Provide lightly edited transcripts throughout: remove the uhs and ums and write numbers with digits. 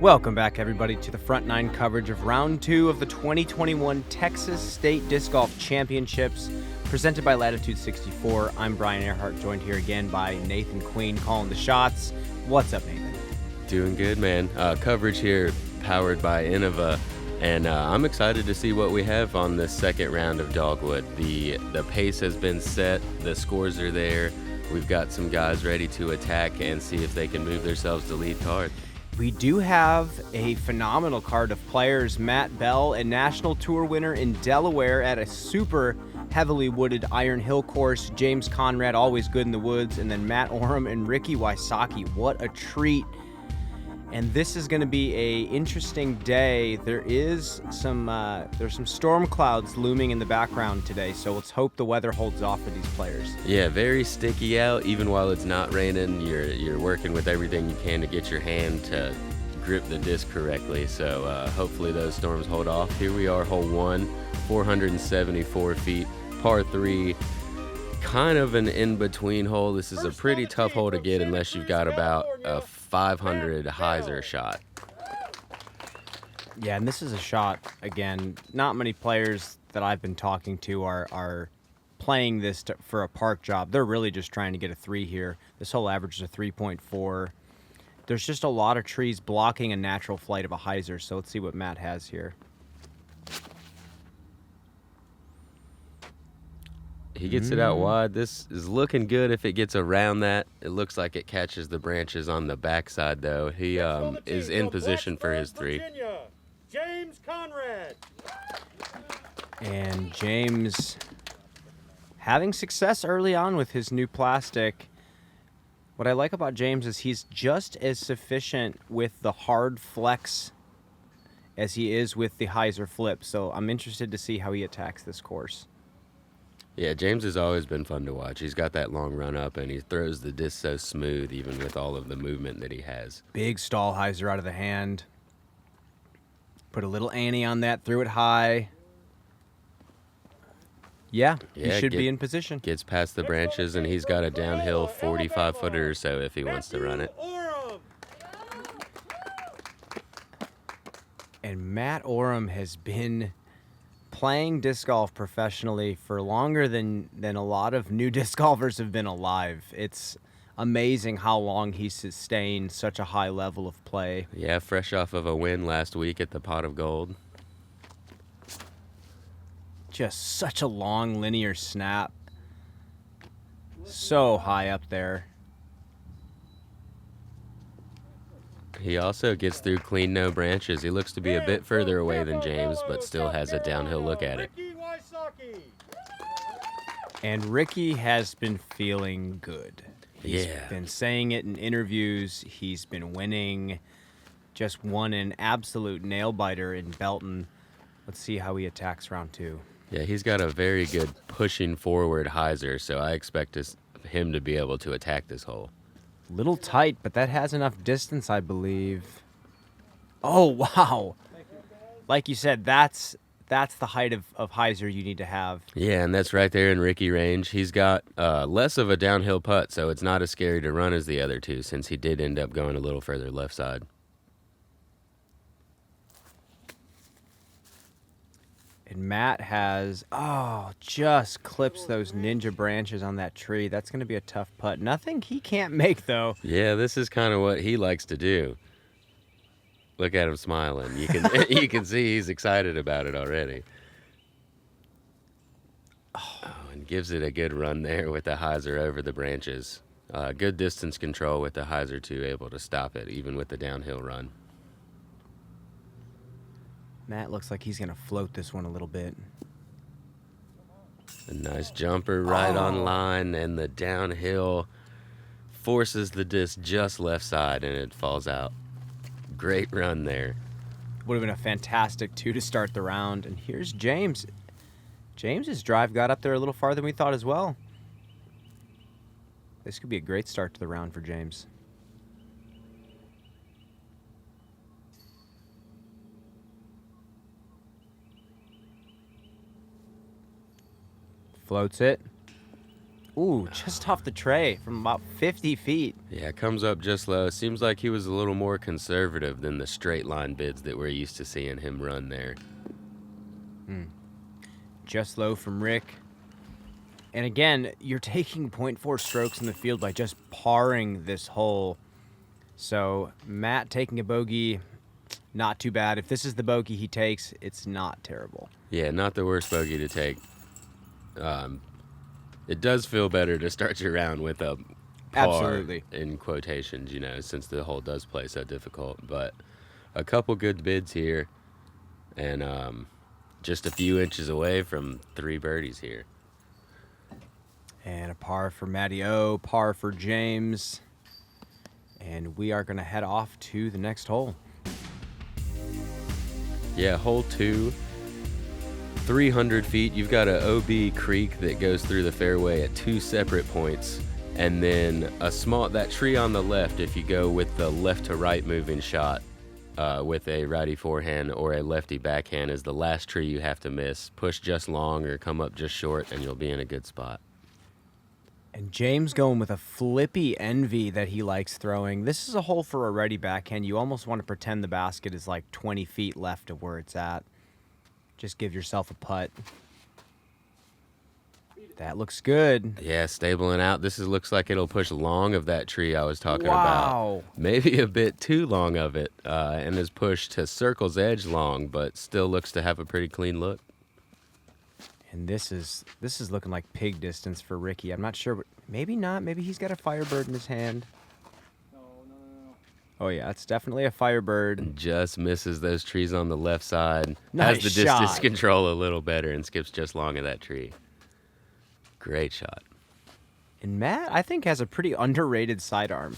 Welcome back, everybody, to the Front Nine coverage of Round 2 of the 2021 Texas State Disc Golf Championships, presented by Latitude 64. I'm Brian Earhart, joined here again by Nathan Queen calling the shots. What's up, Nathan? Doing good, man. Coverage here powered by Innova, and I'm excited to see what we have on this second round of Dogwood. The pace has been set, the scores are there. We've got some guys ready to attack and see if they can move themselves to lead card. We do have a phenomenal card of players. Matt Bell, a national tour winner in Delaware at a super heavily wooded Iron Hill course. James Conrad, always good in the woods. And then Matt Orum and Ricky Wysocki. What a treat. And this is going to be a interesting day. There's some storm clouds looming in the background today, so let's hope the weather holds off for these players. Yeah, very sticky out. Even while it's not raining, you're working with everything you can to get your hand to grip the disc correctly. So hopefully those storms hold off. Here we are, hole 1, 474 feet, par 3. Kind of an in-between hole. This is a pretty tough hole to get unless you've got about a 500 hyzer shot. Yeah, and this is a shot, again, not many players that I've been talking to are playing this for a park job. They're really just trying to get a 3 here. This hole averages a 3.4. There's just a lot of trees blocking a natural flight of a hyzer, so let's see what Matt has here. He gets it out wide. This is looking good if it gets around that. It looks like it catches the branches on the backside, though. He is in position for his 3. James Conrad. And James having success early on with his new plastic. What I like about James is he's just as sufficient with the hard flex as he is with the hyzer flip. So I'm interested to see how he attacks this course. Yeah, James has always been fun to watch. He's got that long run up, and he throws the disc so smooth, even with all of the movement that he has. Big stall hyzer out of the hand. Put a little ante on that, threw it high. Yeah, he should be in position. Gets past the branches, and he's got a downhill 45-footer or so if he wants to run it. And Matt Orum has been playing disc golf professionally for longer than a lot of new disc golfers have been alive. It's amazing how long he's sustained such a high level of play. Yeah, fresh off of a win last week at the Pot of Gold. Just such a long linear snap. So high up there. He also gets through clean, no branches. He looks to be a bit further away than James, but still has a downhill look at it. And Ricky has been feeling good. He's Yeah. been saying it in interviews. He's been winning. Just won an absolute nail-biter in Belton. Let's see how he attacks round 2. Yeah, he's got a very good pushing forward hyzer, so I expect him to be able to attack this hole. Little tight, but that has enough distance, I believe. Oh, wow. Like you said, that's the height of hyzer you need to have. Yeah, and that's right there in Ricky range. He's got less of a downhill putt, so it's not as scary to run as the other two, since he did end up going a little further left side. And Matt has, just clips those ninja branches on that tree. That's going to be a tough putt. Nothing he can't make, though. Yeah, this is kind of what he likes to do. Look at him smiling. You can you can see he's excited about it already. Oh, and gives it a good run there with the hyzer over the branches. Good distance control with the hyzer too, able to stop it even with the downhill run. Matt looks like he's going to float this one a little bit. A nice jumper right on line, and the downhill forces the disc just left side, and it falls out. Great run there. Would have been a fantastic 2 to start the round. And here's James. James's drive got up there a little farther than we thought as well. This could be a great start to the round for James. Floats it. Ooh, just off the tray from about 50 feet. Yeah, comes up just low. Seems like he was a little more conservative than the straight line bids that we're used to seeing him run there. Just low from Rick. And again, you're taking 0.4 strokes in the field by just parring this hole. So Matt taking a bogey, not too bad. If this is the bogey he takes, it's not terrible. Yeah, not the worst bogey to take. It does feel better to start your round with a par, Absolutely. in quotations, since the hole does play so difficult. But a couple good bids here, and just a few inches away from 3 birdies here. And a par for Matty O, par for James. And we are going to head off to the next hole. Yeah, hole 2. 300 feet, you've got a OB creek that goes through the fairway at 2 separate points, and then that tree on the left, if you go with the left to right moving shot with a righty forehand or a lefty backhand, is the last tree you have to miss. Push just long or come up just short, and you'll be in a good spot. And James going with a flippy envy that he likes throwing. This is a hole for a righty backhand. You almost want to pretend the basket is like 20 feet left of where it's at. Just give yourself a putt. That looks good. Yeah, stabling out. This looks like it'll push long of that tree I was talking Wow. about. Maybe a bit too long of it, and is pushed to circle's edge long, but still looks to have a pretty clean look. And this is looking like pig distance for Ricky. I'm not sure, but maybe not. Maybe he's got a Firebird in his hand. No. Oh yeah, it's definitely a Firebird. Just misses those trees on the left side. Nice has the distance shot. control a little better and skips just long of that tree. Great shot. And Matt, I think, has a pretty underrated sidearm.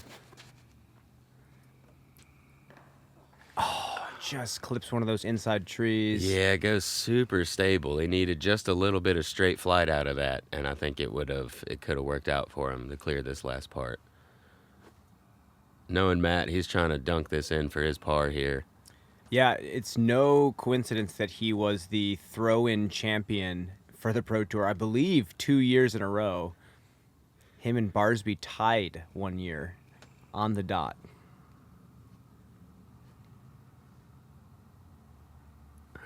Oh, just clips one of those inside trees. Yeah, it goes super stable. He needed just a little bit of straight flight out of that, and I think it could have worked out for him to clear this last part. Knowing Matt, he's trying to dunk this in for his par here. Yeah, it's no coincidence that he was the throw-in champion for the Pro Tour, I believe 2 years in a row. Him and Barsby tied one year on the dot.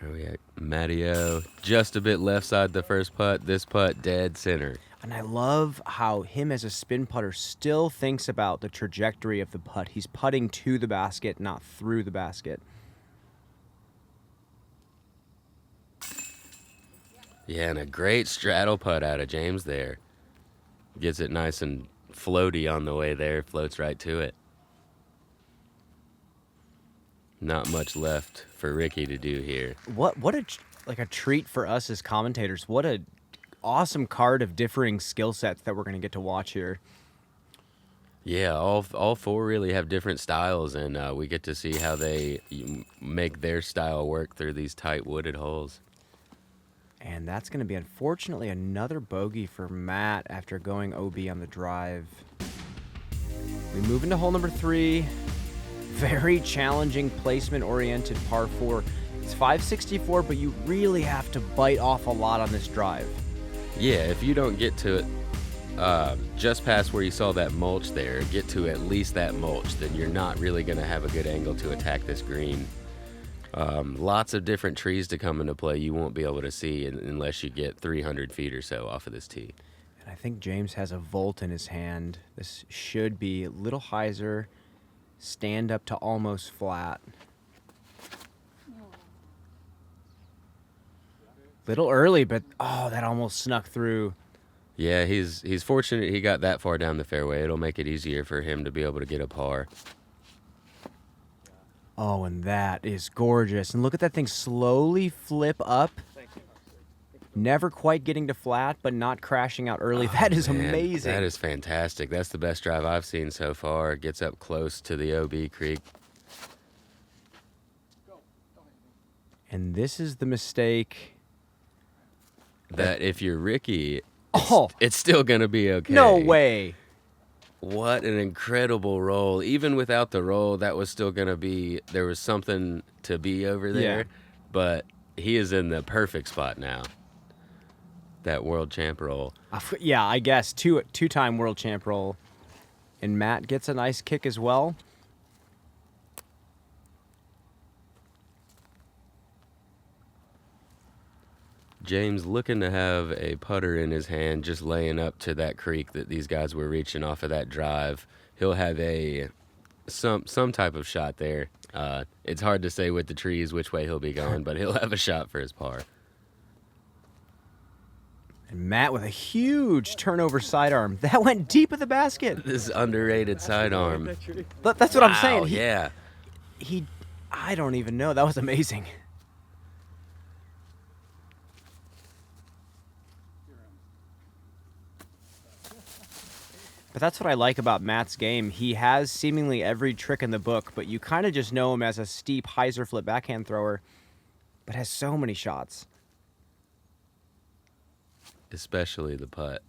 Oh yeah, Matteo just a bit left side the first putt. This putt dead center. And I love how him as a spin putter still thinks about the trajectory of the putt. He's putting to the basket, not through the basket. Yeah, and a great straddle putt out of James there. Gets it nice and floaty on the way there. Floats right to it. Not much left for Ricky to do here. What a treat for us as commentators. What a awesome card of differing skill sets that we're going to get to watch here. Yeah, all 4 really have different styles, and we get to see how they make their style work through these tight wooded holes. And that's going to be, unfortunately, another bogey for Matt after going OB on the drive. We move into hole number 3. Very challenging placement-oriented par 4. It's 564, but you really have to bite off a lot on this drive. Yeah, if you don't get to it just past where you saw that mulch there, get to at least that mulch, then you're not really going to have a good angle to attack this green. Lots of different trees to come into play you won't be able to see unless you get 300 feet or so off of this tee. And I think James has a volt in his hand. This should be a little hyzer, stand up to almost flat. Little early, but oh, that almost snuck through. Yeah, he's fortunate he got that far down the fairway. It'll make it easier for him to be able to get a par. Oh, and that is gorgeous. And look at that thing slowly flip up. Never quite getting to flat, but not crashing out early. That is Man, amazing. That is fantastic. That's the best drive I've seen so far. It gets up close to the OB creek. And this is the mistake. That if you're Ricky, Oh, it's still going to be okay. no way. What an incredible roll. Even without the roll, that was still going to be, there was something to be over there. Yeah. But he is in the perfect spot now. that world champ role. Yeah, I guess two-time world champ role. And Matt gets a nice kick as well. James looking to have a putter in his hand, just laying up to that creek that these guys were reaching off of that drive. He'll have some type of shot there. It's hard to say with the trees which way he'll be going, but he'll have a shot for his par. And Matt with a huge turnover sidearm. That went deep in the basket. This underrated sidearm. That's what I'm saying. Yeah. I don't even know. That was amazing. But that's what I like about Matt's game. He has seemingly every trick in the book, but you kind of just know him as a steep hyzer flip backhand thrower, but has so many shots. Especially the putt.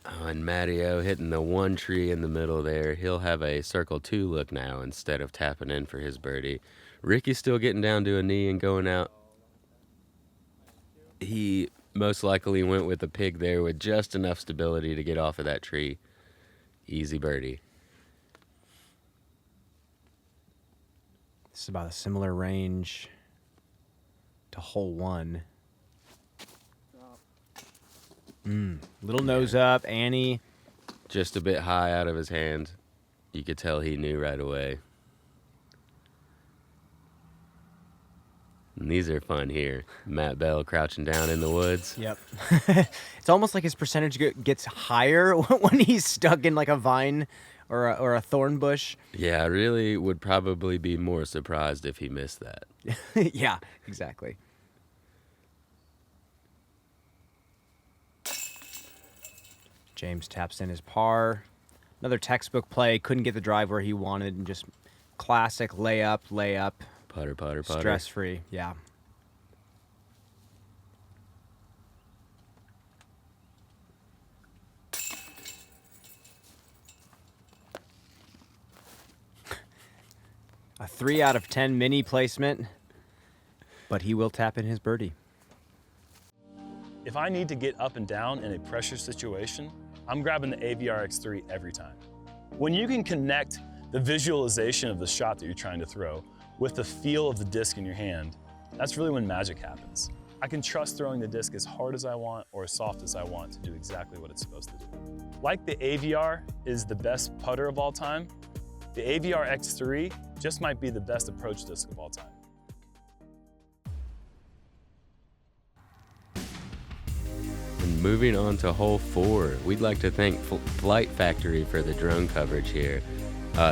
Oh, and Matteo hitting the one tree in the middle there. He'll have a circle 2 look now instead of tapping in for his birdie. Ricky's still getting down to a knee and going out. He most likely went with a pig there with just enough stability to get off of that tree. Easy birdie. This is about a similar range to hole 1. Little nose up, Annie. Just a bit high out of his hand. You could tell he knew right away. And these are fun here. Matt Bell crouching down in the woods. Yep. It's almost like his percentage gets higher when he's stuck in like a vine or a thorn bush. Yeah, I really would probably be more surprised if he missed that. Yeah, exactly. James taps in his par. Another textbook play. Couldn't get the drive where he wanted, and just classic layup. Putter. Stress-free, yeah. A 3 out of 10 mini placement, but he will tap in his birdie. If I need to get up and down in a pressure situation, I'm grabbing the AVR X3 every time. When you can connect the visualization of the shot that you're trying to throw with the feel of the disc in your hand, that's really when magic happens. I can trust throwing the disc as hard as I want or as soft as I want to do exactly what it's supposed to do. Like the AVR is the best putter of all time, the AVR X3 just might be the best approach disc of all time. And moving on to hole 4, we'd like to thank Flight Factory for the drone coverage here.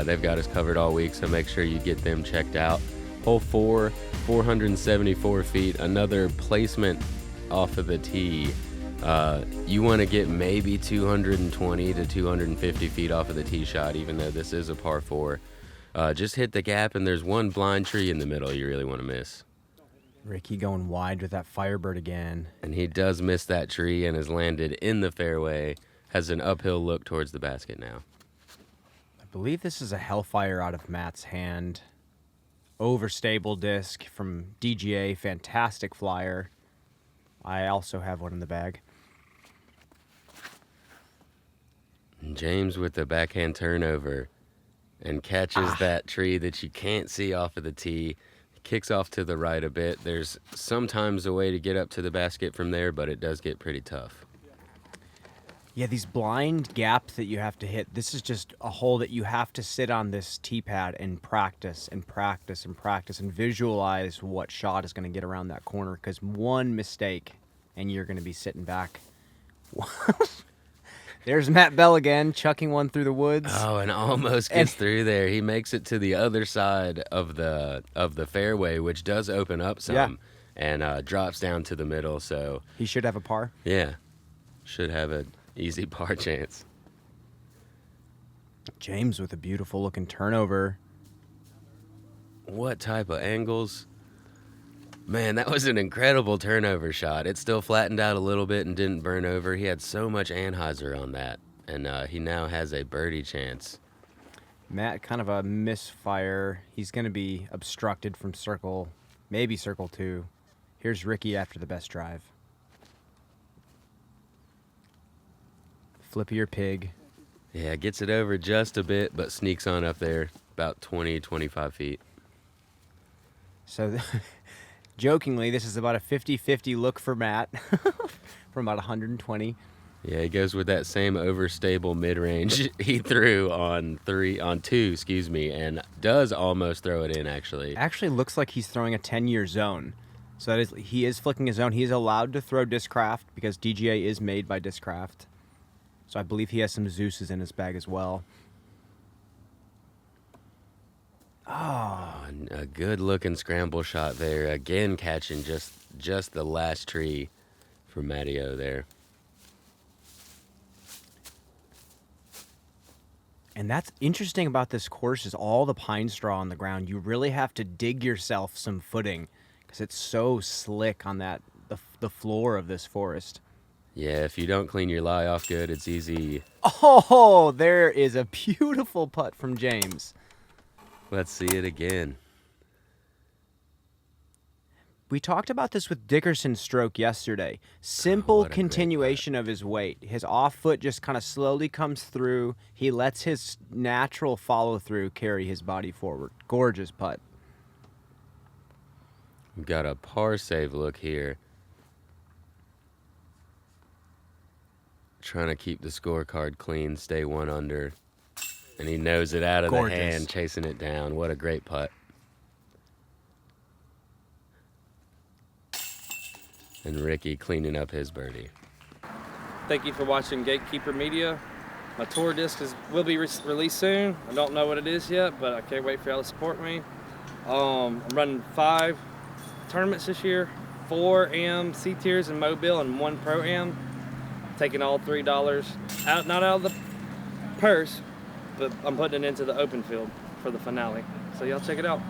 They've got us covered all week, so make sure you get them checked out. Hole 4, 474 feet, another placement off of the tee. You want to get maybe 220 to 250 feet off of the tee shot, even though this is a par 4. Just hit the gap, and there's one blind tree in the middle you really want to miss. Ricky going wide with that Firebird again. And he does miss that tree and has landed in the fairway, has an uphill look towards the basket now. I believe this is a Hellfire out of Matt's hand. Overstable disc from DGA, fantastic flyer. I also have one in the bag. And James with the backhand turnover and catches that tree that you can't see off of the tee. Kicks off to the right a bit. There's sometimes a way to get up to the basket from there, but it does get pretty tough. Yeah, these blind gaps that you have to hit, this is just a hole that you have to sit on this tee pad and practice and visualize what shot is going to get around that corner, because one mistake and you're going to be sitting back. There's Matt Bell again, chucking one through the woods. Oh, and almost gets through there. He makes it to the other side of the fairway, which does open up some, and drops down to the middle. So he should have a par. Yeah, should have an easy par chance. James with a beautiful looking turnover. What type of angles? Man, that was an incredible turnover shot. It still flattened out a little bit and didn't burn over. He had so much anhyzer on that, and he now has a birdie chance. Matt, kind of a misfire. He's going to be obstructed from circle, maybe circle 2. Here's Ricky after the best drive. Flippier pig. Yeah, gets it over just a bit, but sneaks on up there about 20, 25 feet. So, jokingly, this is about a 50-50 look for Matt from about 120. Yeah, he goes with that same overstable mid-range he threw on two, and does almost throw it in, actually. Actually looks like he's throwing a 10-year zone. So he is flicking his zone. He is allowed to throw Discraft because DGA is made by Discraft. So I believe he has some Zeus's in his bag as well. Oh, a good-looking scramble shot there. Again, catching just the last tree for Matteo there. And that's interesting about this course is all the pine straw on the ground. You really have to dig yourself some footing because it's so slick on the floor of this forest. Yeah, if you don't clean your lie off good, it's easy. Oh, there is a beautiful putt from James. Let's see it again. We talked about this with Dickerson's stroke yesterday. Simple what a great continuation of his weight. His off foot just kind of slowly comes through. He lets his natural follow through carry his body forward. Gorgeous putt. We've got a par save look here. Trying to keep the scorecard clean, stay 1 under. And he knows it out of Gorgeous. the hand, chasing it down. What a great putt. And Ricky cleaning up his birdie. Thank you for watching Gatekeeper Media. My tour disc will be released soon. I don't know what it is yet, but I can't wait for y'all to support me. I'm running 5 tournaments this year, 4 AM C tiers in Mobile and 1 Pro Am. Taking all $3 out, not out of the purse, but I'm putting it into the open field for the finale. So y'all check it out.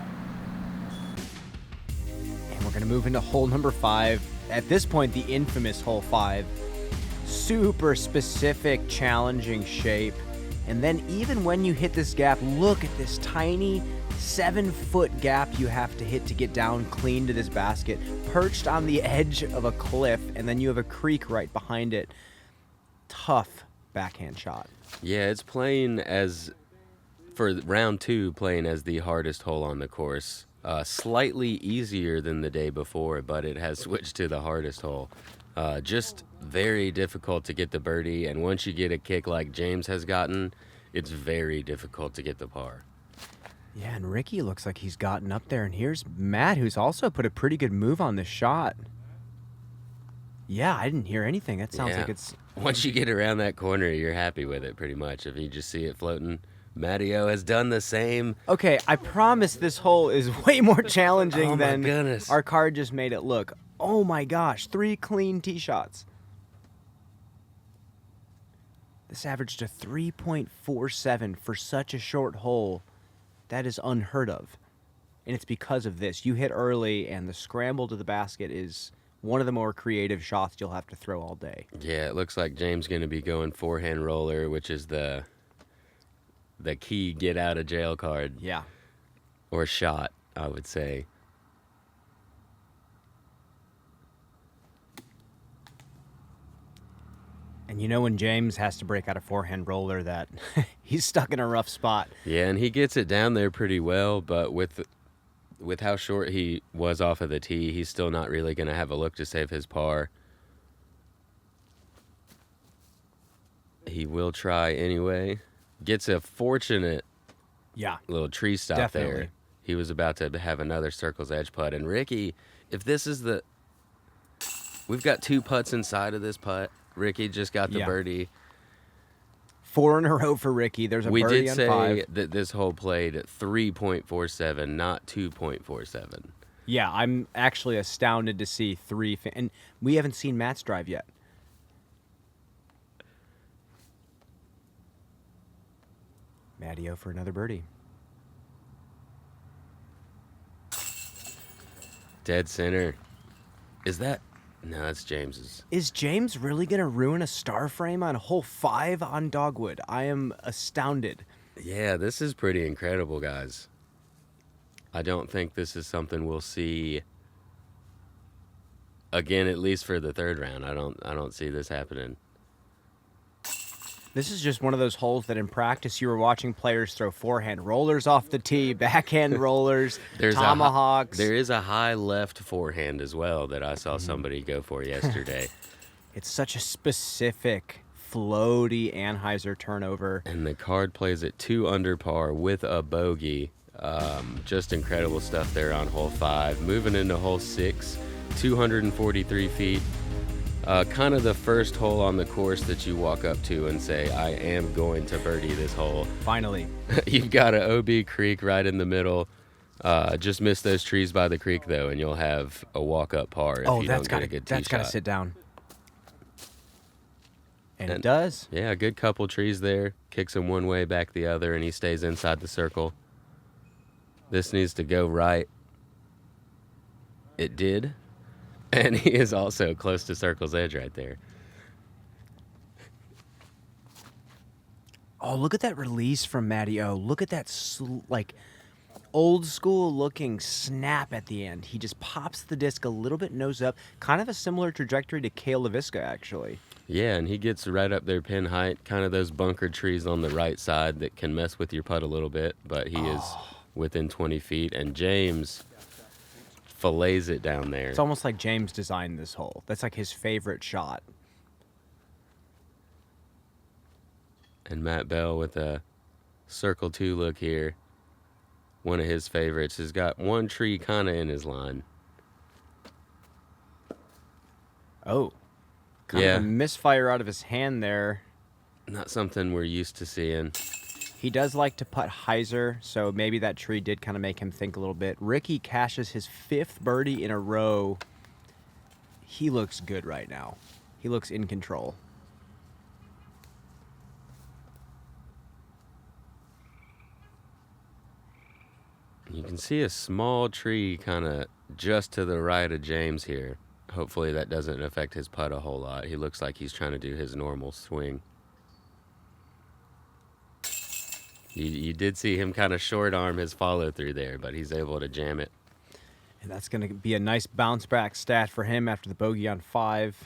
And we're going to move into hole number 5. At this point, the infamous hole 5. Super specific, challenging shape. And then even when you hit this gap, look at this tiny 7-foot gap you have to hit to get down clean to this basket, perched on the edge of a cliff, and then you have a creek right behind it. Tough backhand shot. Yeah, it's playing as, for round 2, playing as the hardest hole on the course. Slightly easier than the day before, but it has switched to the hardest hole. Just very difficult to get the birdie, and once you get a kick like James has gotten, it's very difficult to get the par. Yeah, and Ricky looks like he's gotten up there, and here's Matt, who's also put a pretty good move on this shot. Yeah, I didn't hear anything. That sounds like it's... Once you get around that corner, you're happy with it, pretty much. If you just see it floating. Matteo has done the same. Okay, I promise this hole is way more challenging Oh my than goodness. our card just made it look. Oh my gosh, 3 clean tee shots. This averaged a 3.47 for such a short hole. That is unheard of. And it's because of this. You hit early, and the scramble to the basket is one of the more creative shots you'll have to throw all day. Yeah, it looks like James going to be going forehand roller, which is the key get out of jail card. Yeah. Or shot, I would say. And you know when James has to break out a forehand roller that he's stuck in a rough spot. Yeah, and he gets it down there pretty well, but with how short he was off of the tee, he's still not really going to have a look to save his par. He will try anyway. Gets a fortunate little tree stop there. He was about to have another circle's edge putt. And Ricky, if this is we've got 2 putts inside of this putt. Ricky just got the birdie. 4 in a row for Ricky. There's a we birdie did on say 5. that this hole played 3.47, not 2.47. Yeah, I'm actually astounded to see 3. And we haven't seen Matt's drive yet. Matteo for another birdie. Dead center. Is that? No, that's James's. Is James really going to ruin a star frame on hole 5 on Dogwood? I am astounded. Yeah, this is pretty incredible, guys. I don't think this is something we'll see again, at least for the 3rd round. I don't see this happening. This is just one of those holes that in practice you were watching players throw forehand rollers off the tee, backhand rollers, tomahawks. There is a high left forehand as well that I saw somebody go for yesterday. It's such a specific floaty Anheuser turnover. And the card plays at 2 under par with a bogey. Just incredible stuff there on hole 5. Moving into hole 6, 243 feet. Kind of the first hole on the course that you walk up to and say, I am going to birdie this hole. Finally. You've got an OB creek right in the middle. Just miss those trees by the creek, though, and you'll have a walk-up par if you don't get a good tee shot. That's got to sit down. And it does. Yeah, a good couple trees there. Kicks him one way, back the other, and he stays inside the circle. This needs to go right. It did. And he is also close to circle's edge right there. Oh, look at that release from Matty O. Look at that, old school looking snap at the end. He just pops the disc a little bit nose up. Kind of a similar trajectory to Cale LaVisca, actually. Yeah, and he gets right up there pin height. Kind of those bunkered trees on the right side that can mess with your putt a little bit. But he is within 20 feet. And James fillets it down there. It's almost like James designed this hole. That's like his favorite shot. And Matt Bell with a circle 2 look here. One of his favorites. Has got one tree kind of in his line. Oh. Kind of a misfire out of his hand there. Not something we're used to seeing. He does like to putt hyzer, so maybe that tree did kind of make him think a little bit. Ricky cashes his 5th birdie in a row. He looks good right now. He looks in control. You can see a small tree kind of just to the right of James here. Hopefully that doesn't affect his putt a whole lot. He looks like he's trying to do his normal swing. You did see him kind of short arm his follow through there, but he's able to jam it. And that's going to be a nice bounce back stat for him after the bogey on 5.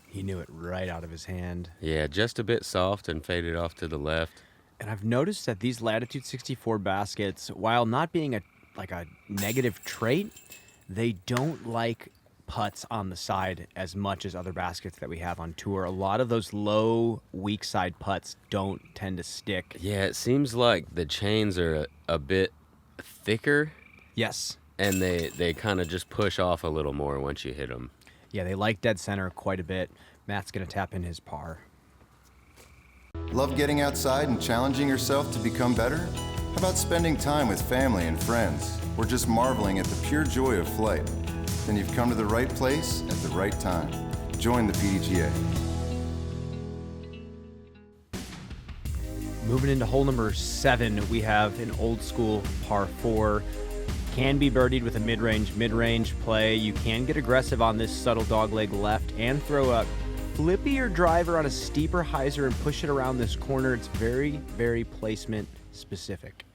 He knew it right out of his hand. Yeah, just a bit soft and faded off to the left. And I've noticed that these Latitude 64 baskets, while not being a negative trait, they don't like putts on the side as much as other baskets that we have on tour. A lot of those low, weak side putts don't tend to stick. Yeah, it seems like the chains are a bit thicker. Yes. And they kind of just push off a little more once you hit them. Yeah, they like dead center quite a bit. Matt's going to tap in his par. Love getting outside and challenging yourself to become better? How about spending time with family and friends, or just marveling at the pure joy of flight? Then you've come to the right place at the right time. Join the PDGA. Moving into hole number 7, we have an old school par 4. Can be birdied with a mid-range play. You can get aggressive on this subtle dogleg left and throw a flippier driver on a steeper hyzer and push it around this corner. It's very, very placement specific.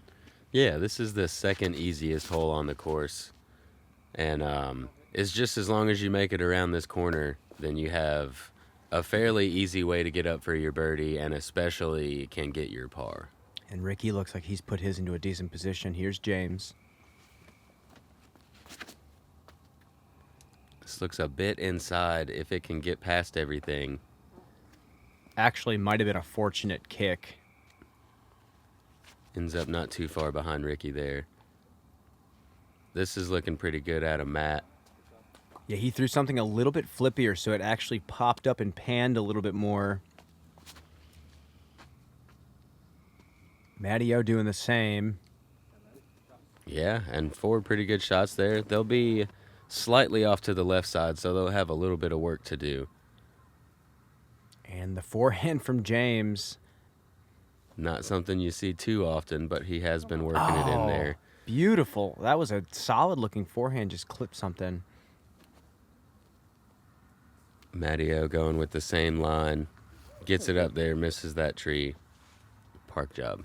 Yeah, this is the second easiest hole on the course. And it's just as long as you make it around this corner, then you have a fairly easy way to get up for your birdie and especially can get your par. And Ricky looks like he's put his into a decent position. Here's James. This looks a bit inside if it can get past everything. Actually, might have been a fortunate kick. Ends up not too far behind Ricky there. This is looking pretty good out of Matt. Yeah, he threw something a little bit flippier, so it actually popped up and panned a little bit more. Matty O doing the same. Yeah, and 4 pretty good shots there. They'll be slightly off to the left side, so they'll have a little bit of work to do. And the forehand from James. Not something you see too often, but he has been working it in there. Beautiful. That was a solid-looking forehand. Just clipped something. Matty O going with the same line. Gets it up there, misses that tree. park job.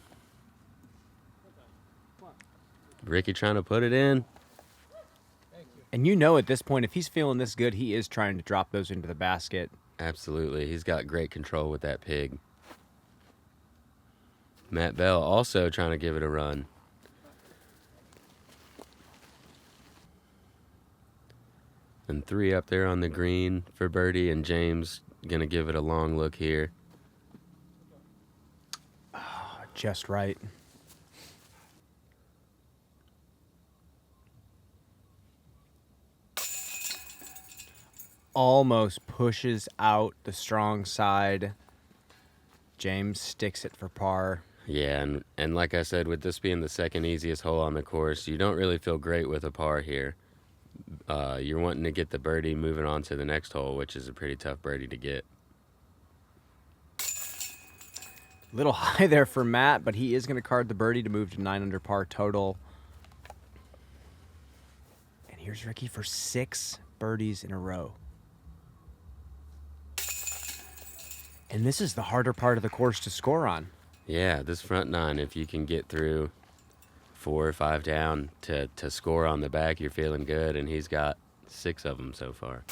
Ricky trying to put it in. And you know at this point, if he's feeling this good, he is trying to drop those into the basket. Absolutely. He's got great control with that pig. Matt Bell also trying to give it a run. And 3 up there on the green for birdie, and James going to give it a long look here. Just right. Almost pushes out the strong side. James sticks it for par. Yeah, and like I said, with this being the second easiest hole on the course, you don't really feel great with a par here. You're wanting to get the birdie moving on to the next hole, which is a pretty tough birdie to get. Little high there for Matt, but he is going to card the birdie to move to 9 under par total. And here's Ricky for 6 birdies in a row. And this is the harder part of the course to score on. Yeah, this front 9, if you can get through 4 or 5 down to score on the back, you're feeling good, and he's got 6 of them so far.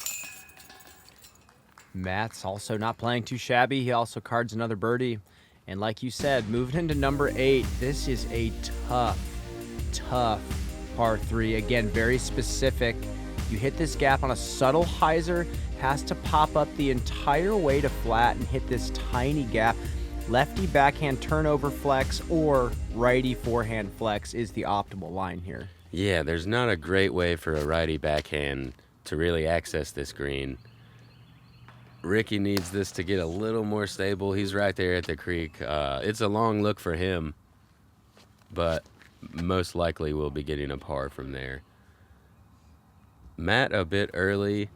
Matt's also not playing too shabby. He also cards another birdie. And like you said, moving into number 8, this is a tough par 3. Again, very specific. You hit this gap on a subtle hyzer, has to pop up the entire way to flat and hit this tiny gap. Lefty backhand turnover flex or righty forehand flex is the optimal line here. Yeah, there's not a great way for a righty backhand to really access this green. Ricky needs this to get a little more stable. He's right there at the creek. It's a long look for him, but most likely we'll be getting a par from there. Matt a bit early.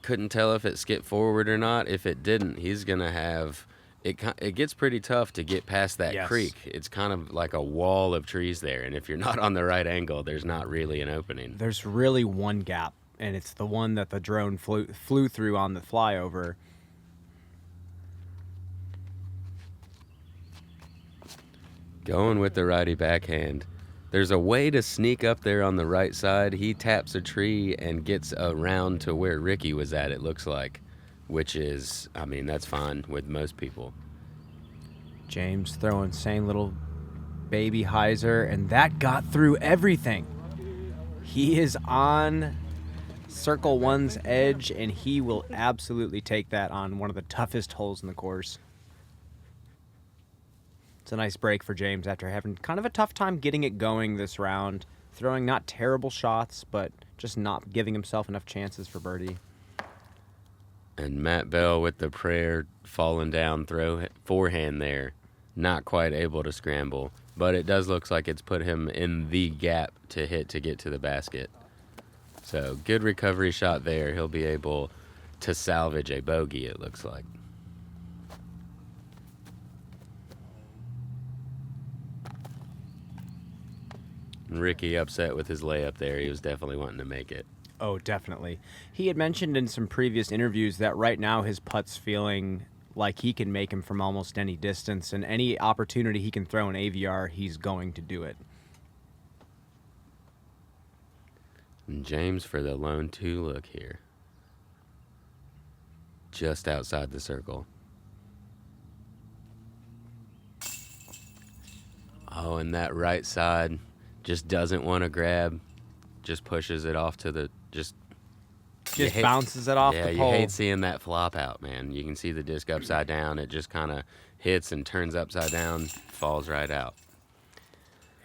Couldn't tell if it skipped forward or not. If it didn't, he's going to have... It gets pretty tough to get past that creek. It's kind of like a wall of trees there, and if you're not on the right angle, there's not really an opening. There's really one gap, and it's the one that the drone flew through on the flyover. Going with the righty backhand. There's a way to sneak up there on the right side. He taps a tree and gets around to where Ricky was at, it looks like, which is, I mean, that's fine with most people. James throwing same little baby hyzer, and that got through everything. He is on circle 1's edge, and he will absolutely take that on one of the toughest holes in the course. It's a nice break for James after having kind of a tough time getting it going this round. Throwing not terrible shots, but just not giving himself enough chances for birdie. And Matt Bell with the prayer falling down forehand there. Not quite able to scramble, but it does look like it's put him in the gap to hit to get to the basket. So good recovery shot there. He'll be able to salvage a bogey, it looks like. Ricky upset with his layup there. He was definitely wanting to make it. Oh, definitely. He had mentioned in some previous interviews that right now his putt's feeling like he can make him from almost any distance, and any opportunity he can throw an AVR, he's going to do it. And James for the lone 2 look here. Just outside the circle. Oh, and that right side just doesn't want to grab. Just pushes it off to the... Just bounces it off the pole. Yeah, you hate seeing that flop out, man. You can see the disc upside down. It just kind of hits and turns upside down, falls right out.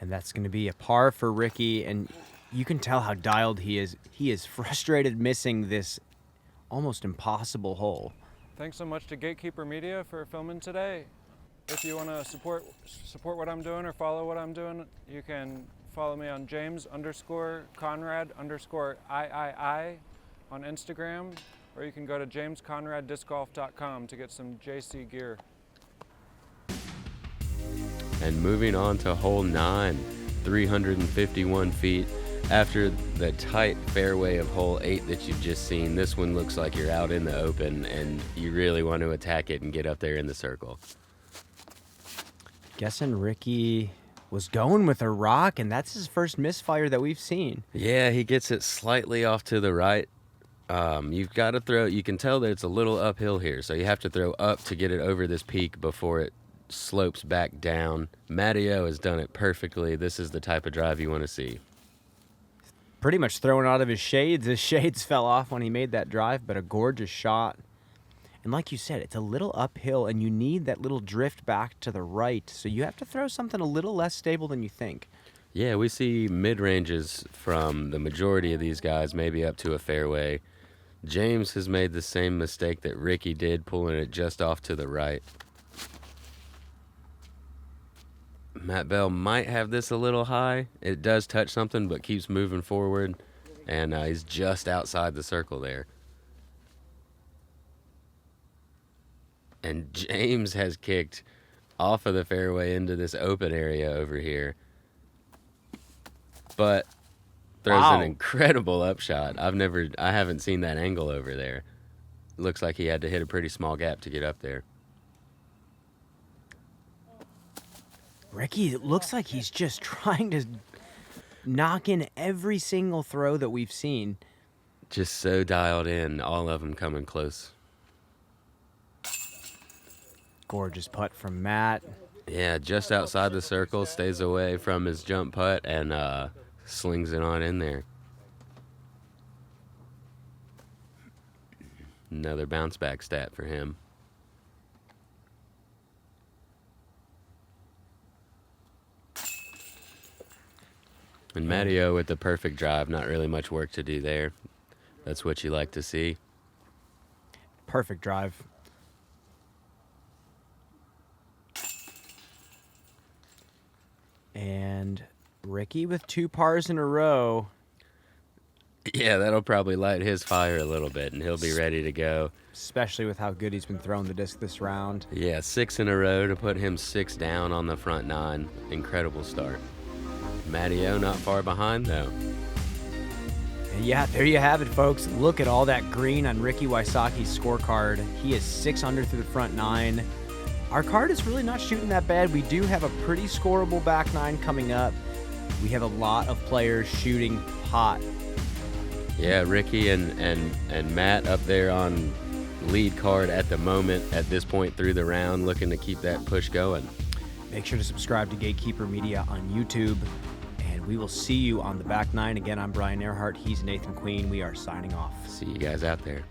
And that's going to be a par for Ricky, and you can tell how dialed he is. He is frustrated missing this almost impossible hole. Thanks so much to Gatekeeper Media for filming today. If you want to support what I'm doing or follow what I'm doing, you can follow me on James_Conrad_III on Instagram, or you can go to jamesconraddiscgolf.com to get some JC gear. And moving on to hole 9, 351 feet. After the tight fairway of hole 8 that you've just seen, this one looks like you're out in the open and you really want to attack it and get up there in the circle. Guessing Ricky was going with a rock, and that's his first misfire that we've seen. Yeah, he gets it slightly off to the right. You've got to throw, you can tell that it's a little uphill here, so you have to throw up to get it over this peak before it slopes back down. Matteo has done it perfectly. This is the type of drive you want to see. Pretty much thrown out of his shades. His shades fell off when he made that drive, but a gorgeous shot. And like you said, it's a little uphill, and you need that little drift back to the right, so you have to throw something a little less stable than you think. Yeah, we see mid-ranges from the majority of these guys, maybe up to a fairway. James has made the same mistake that Ricky did, pulling it just off to the right. Matt Bell might have this a little high. It does touch something, but keeps moving forward, and he's just outside the circle there. And James has kicked off of the fairway into this open area over here, but throws an incredible upshot. I haven't seen that angle over there. Looks like he had to hit a pretty small gap to get up there. Ricky, it looks like he's just trying to knock in every single throw that we've seen. Just so dialed in, all of them coming close. Gorgeous putt from Matt. Yeah, just outside the circle, stays away from his jump putt, and slings it on in there. Another bounce back stat for him. And Matteo with the perfect drive, not really much work to do there. That's what you like to see. Perfect drive. And Ricky with 2 pars in a row. Yeah, that'll probably light his fire a little bit, and he'll be ready to go. Especially with how good he's been throwing the disc this round. Yeah, 6 in a row to put him 6 down on the front 9. Incredible start. Matteo not far behind, though. And yeah, there you have it, folks. Look at all that green on Ricky Wysocki's scorecard. He is 6 under through the front 9. Our card is really not shooting that bad. We do have a pretty scoreable back 9 coming up. We have a lot of players shooting hot. Yeah, Ricky and Matt up there on lead card at the moment, at this point through the round, looking to keep that push going. Make sure to subscribe to Gatekeeper Media on YouTube, and we will see you on the back 9. Again, I'm Brian Earhart. He's Nathan Queen. We are signing off. See you guys out there.